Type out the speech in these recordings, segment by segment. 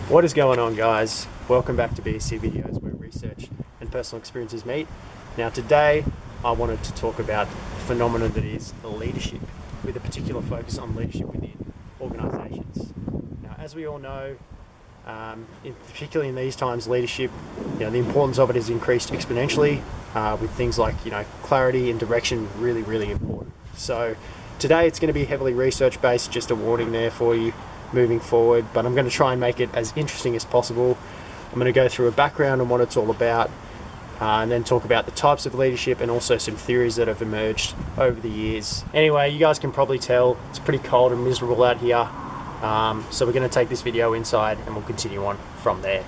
What is going on, guys? Welcome back to BSC Videos, where research and personal experiences meet. Now today I wanted to talk about the phenomenon that is leadership, with a particular focus on leadership within organisations. Now, as we all know, particularly in these times, leadership, the importance of it has increased exponentially, with things like clarity and direction really important. So today it's going to be heavily research based, just a warning there for you moving forward, but I'm going to try and make it as interesting as possible. I'm going to go through a background on what it's all about, and then talk about the types of leadership and also some theories that have emerged over the years. Anyway, you guys can probably tell it's pretty cold and miserable out here, so we're going to take this video inside and we'll continue on from there.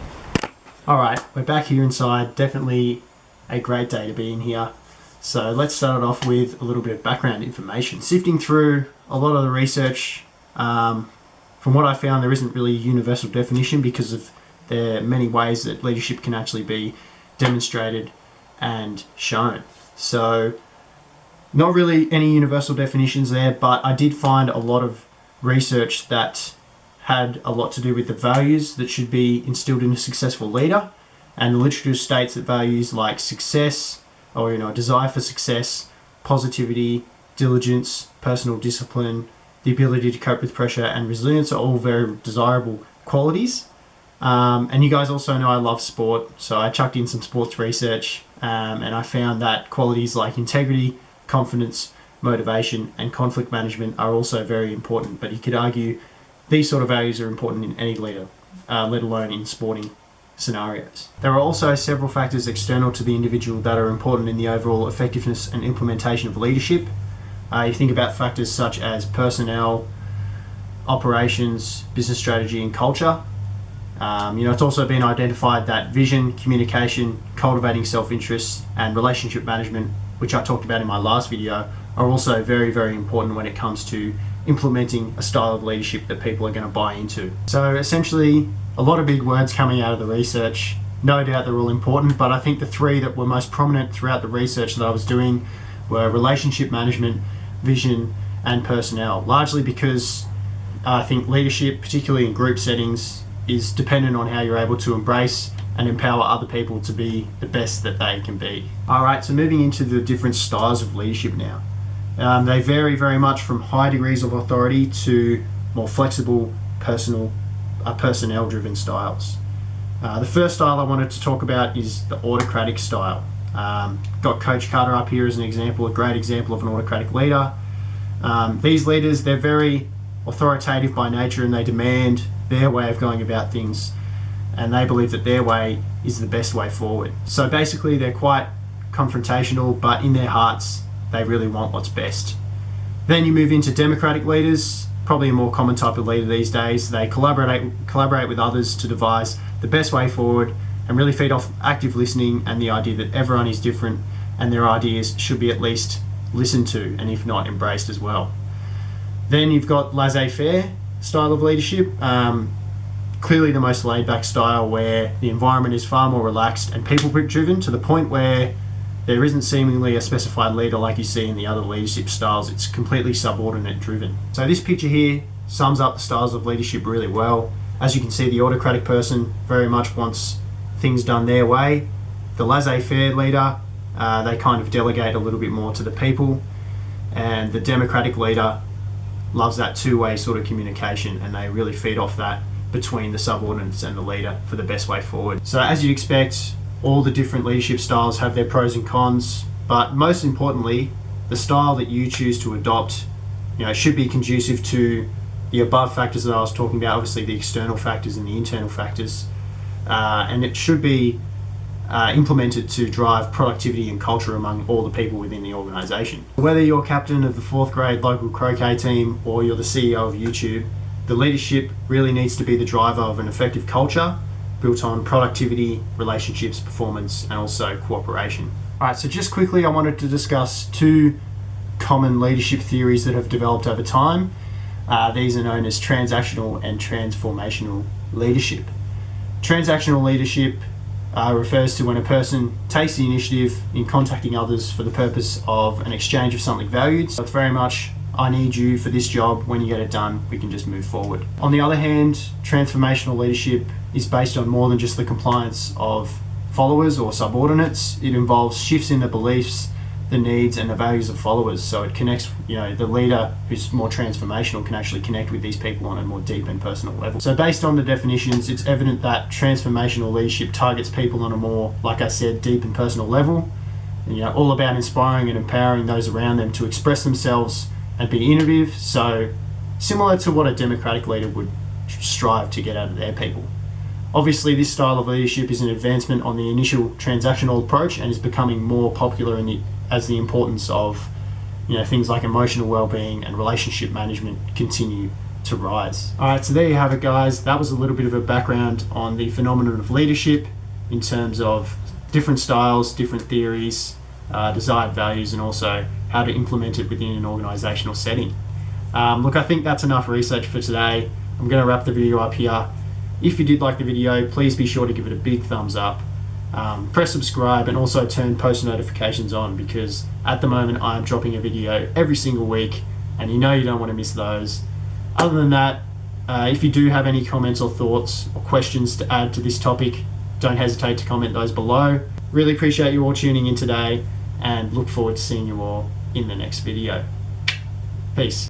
Alright, we're back here inside. Definitely a great day to be in here. So let's start it off with a little bit of background information. Sifting through a lot of the research, from what I found, there isn't really a universal definition because of the many ways that leadership can actually be demonstrated and shown. So not really any universal definitions there, but I did find a lot of research that had a lot to do with the values that should be instilled in a successful leader. And the literature states that values like success, or a desire for success, positivity, diligence, personal discipline, the ability to cope with pressure, and resilience are all very desirable qualities. And you guys also know I love sport, so I chucked in some sports research, and I found that qualities like integrity, confidence, motivation, and conflict management are also very important. But you could argue these sort of values are important in any leader, let alone in sporting scenarios. There are also several factors external to the individual that are important in the overall effectiveness and implementation of leadership. You think about factors such as personnel, operations, business strategy, and culture. It's also been identified that vision, communication, cultivating self-interest, and relationship management, which I talked about in my last video, are also very important when it comes to implementing a style of leadership that people are going to buy into. So essentially, a lot of big words coming out of the research. No doubt they're all important, but I think the three that were most prominent throughout the research that I was doing were relationship management, vision, and personnel, largely because I think leadership, particularly in group settings, is dependent on how you're able to embrace and empower other people to be the best that they can be. Alright, so moving into the different styles of leadership now. They vary very much from high degrees of authority to more flexible, personnel-driven styles. The first style I wanted to talk about is the autocratic style. Got Coach Carter up here as an example, a great example of an autocratic leader. These leaders, they're very authoritative by nature, and they demand their way of going about things, and they believe that their way is the best way forward. So basically they're quite confrontational, but in their hearts they really want what's best. Then you move into democratic leaders, probably a more common type of leader these days. They collaborate with others to devise the best way forward and really feed off active listening and the idea that everyone is different and their ideas should be at least listened to, and if not, embraced as well. Then you've got laissez-faire style of leadership, clearly the most laid-back style, where the environment is far more relaxed and people-driven, to the point where there isn't seemingly a specified leader like you see in the other leadership styles. It's completely subordinate driven. So this picture here sums up the styles of leadership really well. As you can see, the autocratic person very much wants things done their way. The laissez-faire leader, they kind of delegate a little bit more to the people, and the democratic leader loves that two-way sort of communication, and they really feed off that between the subordinates and the leader for the best way forward. So as you'd expect, all the different leadership styles have their pros and cons, but most importantly, the style that you choose to adopt, should be conducive to the above factors that I was talking about, obviously the external factors and the internal factors, and it should be implemented to drive productivity and culture among all the people within the organisation. Whether you're captain of the 4th grade local croquet team or you're the CEO of YouTube, the leadership really needs to be the driver of an effective culture built on productivity, relationships, performance, and also cooperation. Alright, so just quickly I wanted to discuss two common leadership theories that have developed over time. These are known as transactional and transformational leadership. Transactional leadership refers to when a person takes the initiative in contacting others for the purpose of an exchange of something valued. So it's very much I need you for this job. When you get it done, we can just move forward. On the other hand, transformational leadership is based on more than just the compliance of followers or subordinates. It involves shifts in the beliefs, the needs and the values of followers. So it connects, the leader who's more transformational can actually connect with these people on a more deep and personal level. So based on the definitions, it's evident that transformational leadership targets people on a more, like I said, deep and personal level. And, all about inspiring and empowering those around them to express themselves and be innovative. So similar to what a democratic leader would strive to get out of their people. Obviously, this style of leadership is an advancement on the initial transactional approach and is becoming more popular as the importance of things like emotional well-being and relationship management continue to rise. All right, so there you have it, guys. That was a little bit of a background on the phenomenon of leadership in terms of different styles, different theories, desired values, and also how to implement it within an organizational setting. Look, I think that's enough research for today. I'm going to wrap the video up here. If you did like the video, please be sure to give it a big thumbs up. Press subscribe and also turn post notifications on, because at the moment I'm dropping a video every single week and you don't want to miss those. Other than that, if you do have any comments or thoughts or questions to add to this topic, don't hesitate to comment those below. Really appreciate you all tuning in today and look forward to seeing you all in the next video. Peace.